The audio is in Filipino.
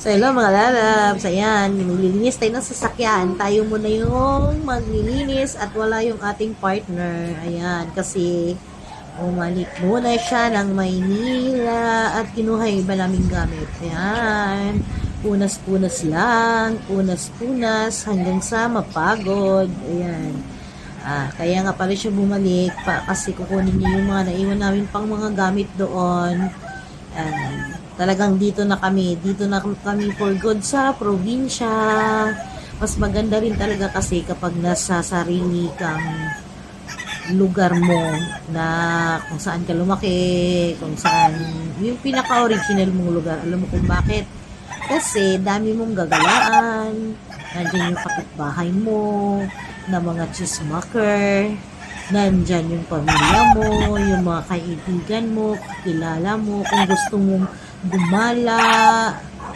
So, hello mga lalabs. Ayan, nililinis tayo ng sasakyan. Tayo muna yung maglilinis at wala yung ating partner. Ayan, kasi umalik muna siya ng Maynila at kinuha yung iba naming gamit. Ayan, punas-punas lang, punas-punas hanggang sa mapagod. Ayan. Kaya nga pala siya bumalik kasi kukunin niya yung mga naiwan namin pang mga gamit doon. Talagang dito na kami for good sa probinsya. Mas maganda rin talaga kasi kapag nasa sarili kang lugar mo na kung saan ka lumaki, kung saan yung pinaka-original mong lugar. Alam mo kung bakit? Kasi dami mong gagalaan, nandiyan yung kapitbahay mo, na mga chismoker, nandyan yung pamilya mo, yung mga kaibigan mo, kakilala mo, kung gusto mong gumala,